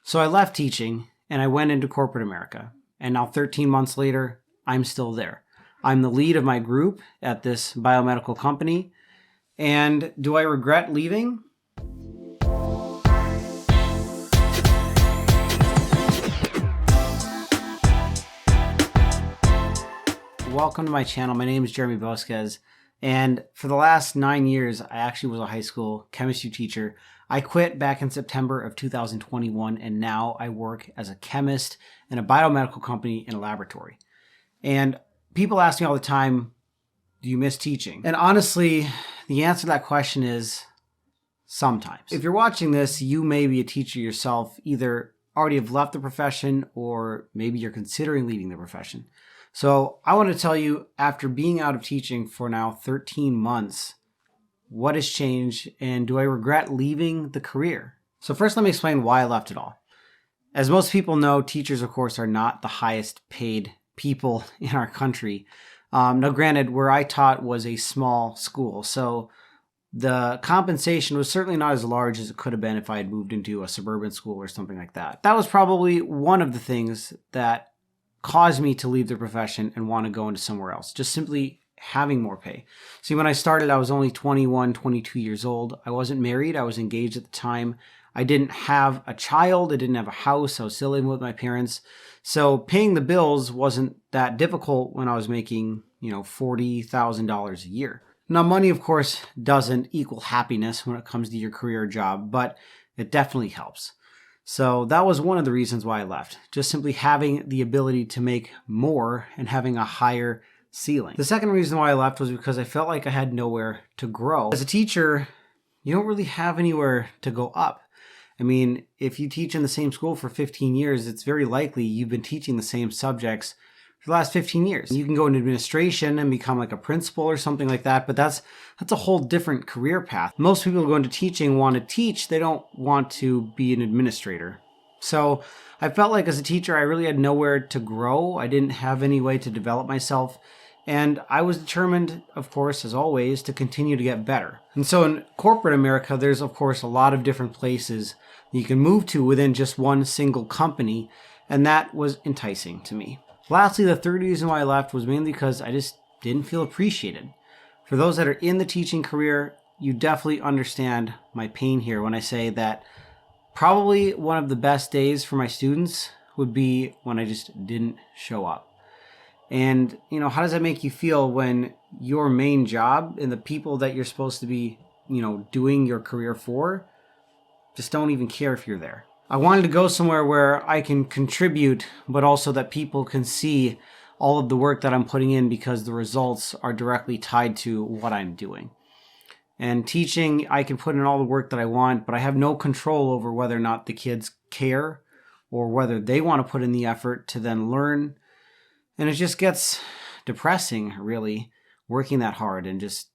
So I left teaching and I went into corporate America. And now 13 months later, I'm still there. I'm the lead of my group at this biomedical company. And do I regret leaving? Welcome to my channel. My name is Jeremy Bosquez. And for the last 9 years, I actually was a high school chemistry teacher. I quit back in September of 2021, and now I work as a chemist in a biomedical company in a laboratory. And people ask me all the time, do you miss teaching? And honestly, the answer to that question is sometimes. If you're watching this, you may be a teacher yourself, either already have left the profession or maybe you're considering leaving the profession. So I want to tell you, after being out of teaching for now 13 months, what has changed and do I regret leaving the career? So first, let me explain why I left it all. As most people know, teachers, of course, are not the highest paid people in our country. Now, granted, where I taught was a small school, so the compensation was certainly not as large as it could have been if I had moved into a suburban school or something like that. That was probably one of the things that caused me to leave the profession and want to go into somewhere else, just simply having more pay. See, when I started, I was only 21, 22 years old. I wasn't married. I was engaged at the time. I didn't have a child. I didn't have a house. I was still living with my parents. So paying the bills wasn't that difficult when I was making, $40,000 a year. Now, money, of course, doesn't equal happiness when it comes to your career or job, but it definitely helps. So that was one of the reasons why I left, just simply having the ability to make more and having a higher ceiling. The second reason why I left was because I felt like I had nowhere to grow. As a teacher, you don't really have anywhere to go up. I mean, if you teach in the same school for 15 years, it's very likely you've been teaching the same subjects for the last 15 years. You can go into administration and become like a principal or something like that, but that's a whole different career path. Most people who go into teaching want to teach. They don't want to be an administrator. So I felt like as a teacher, I really had nowhere to grow. I didn't have any way to develop myself. And I was determined, of course, as always, to continue to get better. And so in corporate America, there's, of course, a lot of different places you can move to within just one single company. And that was enticing to me. Lastly, the third reason why I left was mainly because I just didn't feel appreciated. For those that are in the teaching career, you definitely understand my pain here when I say that probably one of the best days for my students would be when I just didn't show up. And, how does that make you feel when your main job and the people that you're supposed to be, doing your career for just don't even care if you're there? I wanted to go somewhere where I can contribute, but also that people can see all of the work that I'm putting in because the results are directly tied to what I'm doing. And teaching, I can put in all the work that I want, but I have no control over whether or not the kids care or whether they want to put in the effort to then learn. And it just gets depressing, really, working that hard and just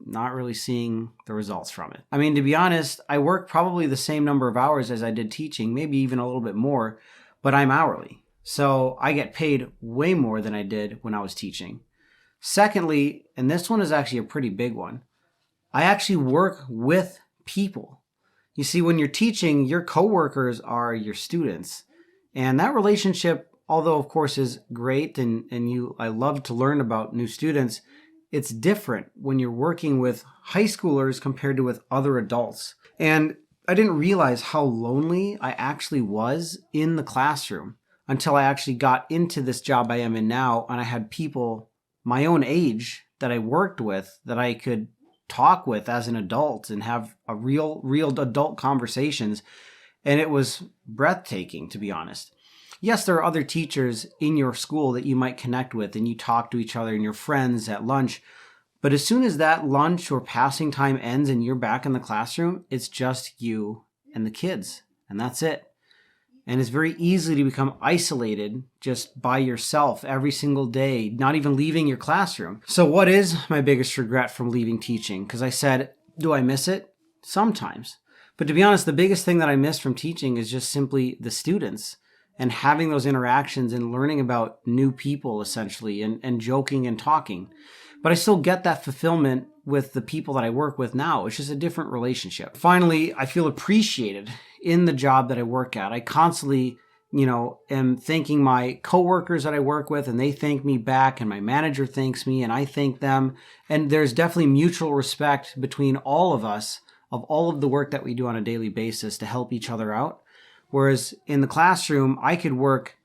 not really seeing the results from it. I mean, to be honest, I work probably the same number of hours as I did teaching, maybe even a little bit more, but I'm hourly. So I get paid way more than I did when I was teaching. Secondly, and this one is actually a pretty big one, I actually work with people. You see, when you're teaching, your coworkers are your students. And that relationship, although of course is great and I love to learn about new students, it's different when you're working with high schoolers compared to with other adults. And I didn't realize how lonely I actually was in the classroom until I actually got into this job I am in now, and I had people my own age that I worked with that I could talk with as an adult and have a real adult conversations. And it was breathtaking, to be honest. Yes, there are other teachers in your school that you might connect with and you talk to each other and your friends at lunch. But as soon as that lunch or passing time ends and you're back in the classroom, it's just you and the kids, and that's it. And it's very easy to become isolated just by yourself every single day, not even leaving your classroom. So what is my biggest regret from leaving teaching? Because I said, do I miss it? Sometimes. But to be honest, the biggest thing that I miss from teaching is just simply the students and having those interactions and learning about new people, essentially, and joking and talking. but I still get that fulfillment with the people that I work with now. It's just a different relationship. Finally, I feel appreciated in the job that I work at. I constantly, am thanking my coworkers that I work with, and they thank me back, and my manager thanks me and I thank them. And there's definitely mutual respect between all of us of all of the work that we do on a daily basis to help each other out. Whereas in the classroom, I could work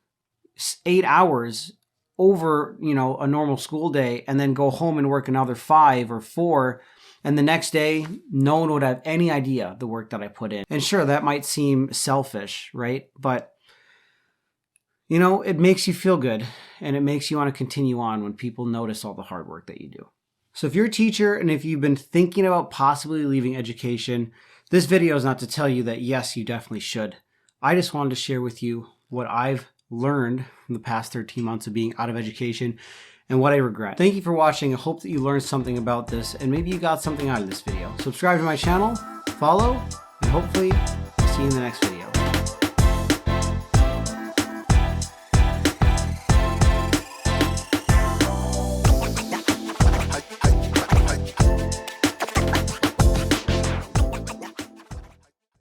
8 hours over, a normal school day and then go home and work another 5 or 4. And the next day, no one would have any idea the work that I put in. And sure, that might seem selfish, right? But, it makes you feel good and it makes you want to continue on when people notice all the hard work that you do. So if you're a teacher and if you've been thinking about possibly leaving education, this video is not to tell you that yes, you definitely should. I just wanted to share with you what I've learned from the past 13 months of being out of education and what I regret. Thank you for watching. I hope that you learned something about this and maybe you got something out of this video. Subscribe to my channel, follow, and hopefully I'll see you in the next video.